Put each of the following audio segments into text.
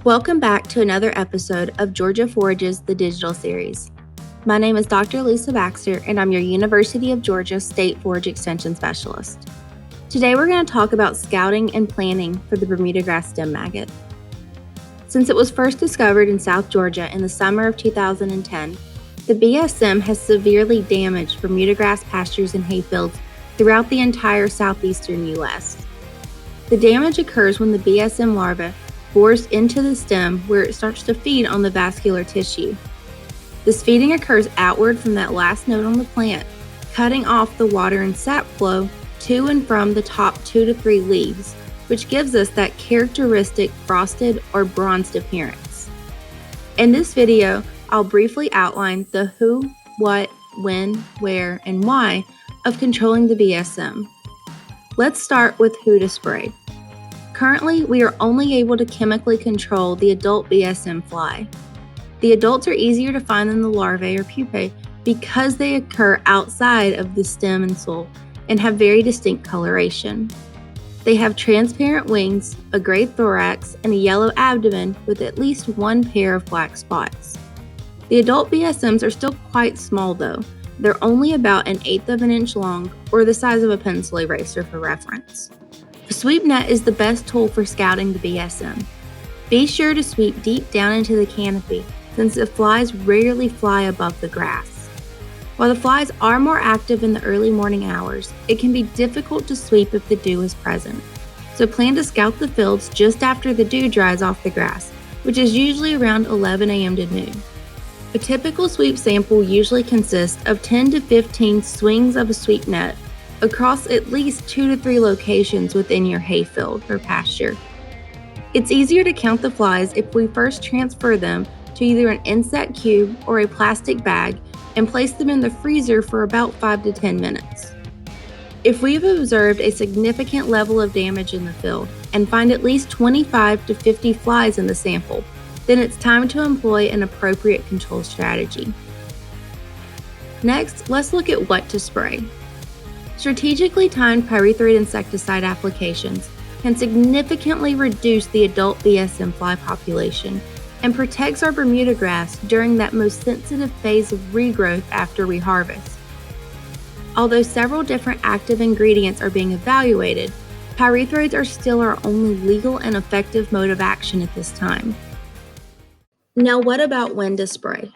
Welcome back to another episode of Georgia Forages, the digital series. My name is Dr. Lisa Baxter, and I'm your University of Georgia State Forage Extension Specialist. Today we're going to talk about scouting and planning for the Bermudagrass stem maggot. Since it was first discovered in South Georgia in the summer of 2010, the BSM has severely damaged Bermudagrass pastures and hayfields throughout the entire southeastern U.S. The damage occurs when the BSM larva bores into the stem where it starts to feed on the vascular tissue. This feeding occurs outward from that last node on the plant, cutting off the water and sap flow to and from the top 2 to 3 leaves, which gives us that characteristic frosted or bronzed appearance. In this video, I'll briefly outline the who, what, when, where, and why of controlling the BSM. Let's start with who to spray. Currently, we are only able to chemically control the adult BSM fly. The adults are easier to find than the larvae or pupae because they occur outside of the stem and soil and have very distinct coloration. They have transparent wings, a gray thorax, and a yellow abdomen with at least one pair of black spots. The adult BSMs are still quite small though. They're only about 1/8 of an inch long, or the size of a pencil eraser for reference. A sweep net is the best tool for scouting the BSM. Be sure to sweep deep down into the canopy since the flies rarely fly above the grass. While the flies are more active in the early morning hours, it can be difficult to sweep if the dew is present. So plan to scout the fields just after the dew dries off the grass, which is usually around 11 a.m. to noon. A typical sweep sample usually consists of 10 to 15 swings of a sweep net across at least 2 to 3 locations within your hayfield or pasture. It's easier to count the flies if we first transfer them to either an insect cube or a plastic bag and place them in the freezer for about 5 to 10 minutes. If we've observed a significant level of damage in the field and find at least 25 to 50 flies in the sample, then it's time to employ an appropriate control strategy. Next, let's look at what to spray. Strategically timed pyrethroid insecticide applications can significantly reduce the adult BSM fly population and protects our Bermudagrass during that most sensitive phase of regrowth after we harvest. Although several different active ingredients are being evaluated, pyrethroids are still our only legal and effective mode of action at this time. Now, what about when to spray?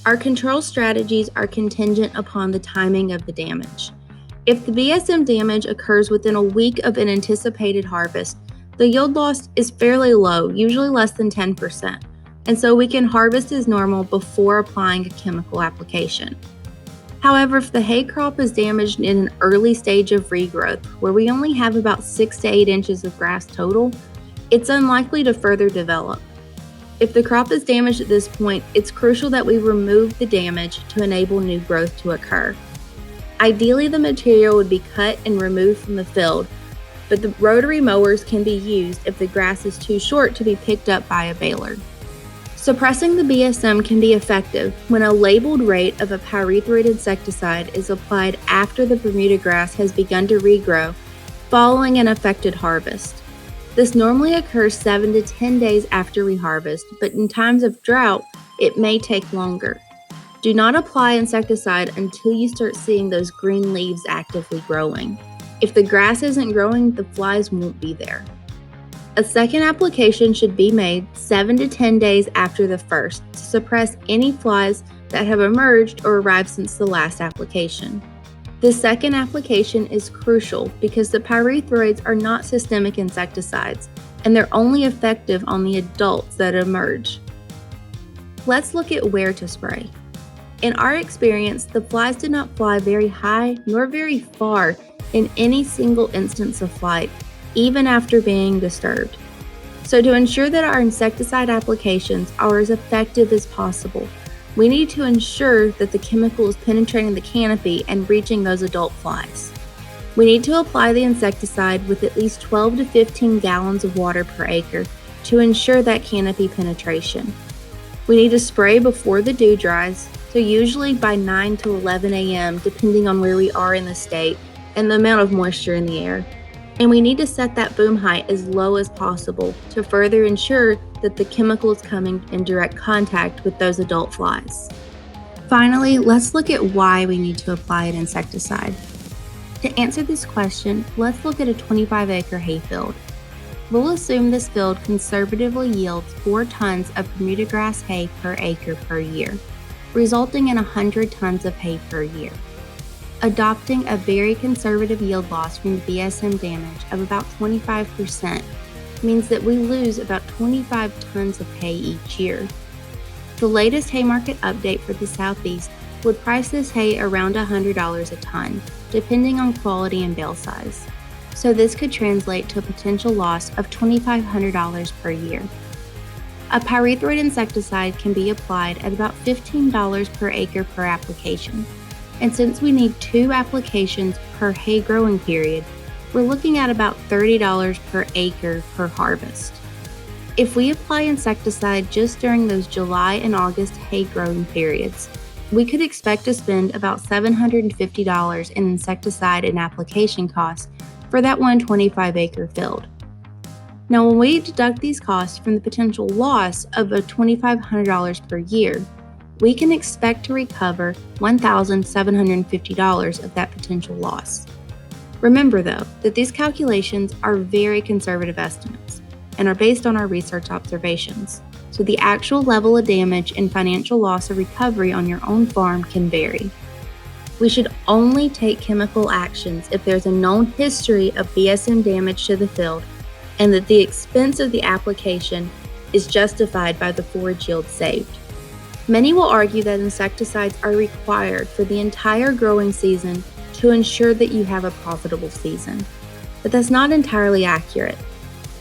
Our control strategies are contingent upon the timing of the damage. If the BSM damage occurs within a week of an anticipated harvest, the yield loss is fairly low, usually less than 10%, and so we can harvest as normal before applying a chemical application. However, if the hay crop is damaged in an early stage of regrowth, where we only have about 6 to 8 inches of grass total, it's unlikely to further develop. If the crop is damaged at this point, it's crucial that we remove the damage to enable new growth to occur. Ideally, the material would be cut and removed from the field, but the rotary mowers can be used if the grass is too short to be picked up by a baler. Suppressing the BSM can be effective when a labeled rate of a pyrethroid insecticide is applied after the Bermudagrass has begun to regrow following an affected harvest. This normally occurs 7 to 10 days after we harvest, but in times of drought, it may take longer. Do not apply insecticide until you start seeing those green leaves actively growing. If the grass isn't growing, the flies won't be there. A second application should be made 7 to 10 days after the first to suppress any flies that have emerged or arrived since the last application. The second application is crucial because the pyrethroids are not systemic insecticides, and they're only effective on the adults that emerge. Let's look at where to spray. In our experience, the flies did not fly very high nor very far in any single instance of flight, even after being disturbed. So to ensure that our insecticide applications are as effective as possible, we need to ensure that the chemical is penetrating the canopy and reaching those adult flies. We need to apply the insecticide with at least 12 to 15 gallons of water per acre to ensure that canopy penetration. We need to spray before the dew dries, so usually by 9 to 11 a.m. depending on where we are in the state and the amount of moisture in the air. And we need to set that boom height as low as possible to further ensure that the chemical is coming in direct contact with those adult flies. Finally, let's look at why we need to apply an insecticide. To answer this question, let's look at a 25-acre hay field. We'll assume this field conservatively yields 4 tons of Bermudagrass hay per acre per year, resulting in 100 tons of hay per year. Adopting a very conservative yield loss from the BSM damage of about 25% means that we lose about 25 tons of hay each year. The latest hay market update for the Southeast would price this hay around $100 a ton, depending on quality and bale size. So this could translate to a potential loss of $2,500 per year. A pyrethroid insecticide can be applied at about $15 per acre per application. And since we need 2 applications per hay growing period, we're looking at about $30 per acre per harvest. If we apply insecticide just during those July and August hay growing periods, we could expect to spend about $750 in insecticide and application costs for that 125-acre field. Now, when we deduct these costs from the potential loss of $2,500 per year, we can expect to recover $1,750 of that potential loss. Remember, though, that these calculations are very conservative estimates and are based on our research observations, so the actual level of damage and financial loss or recovery on your own farm can vary. We should only take chemical actions if there's a known history of BSM damage to the field and that the expense of the application is justified by the forage yield saved. Many will argue that insecticides are required for the entire growing season to ensure that you have a profitable season, but that's not entirely accurate.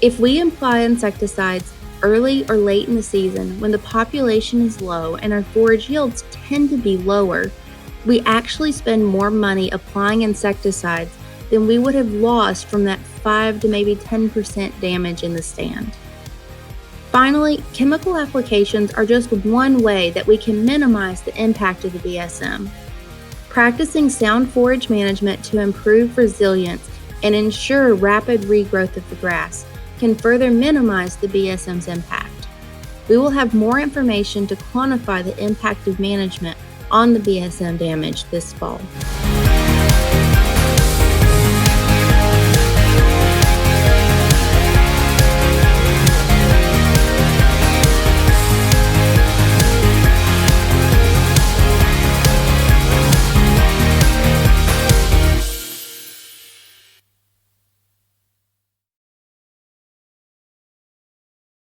If we apply insecticides early or late in the season when the population is low and our forage yields tend to be lower, we actually spend more money applying insecticides than we would have lost from that 5 to maybe 10% damage in the stand. Finally, chemical applications are just one way that we can minimize the impact of the BSM. Practicing sound forage management to improve resilience and ensure rapid regrowth of the grass can further minimize the BSM's impact. We will have more information to quantify the impact of management on the BSM damage this fall.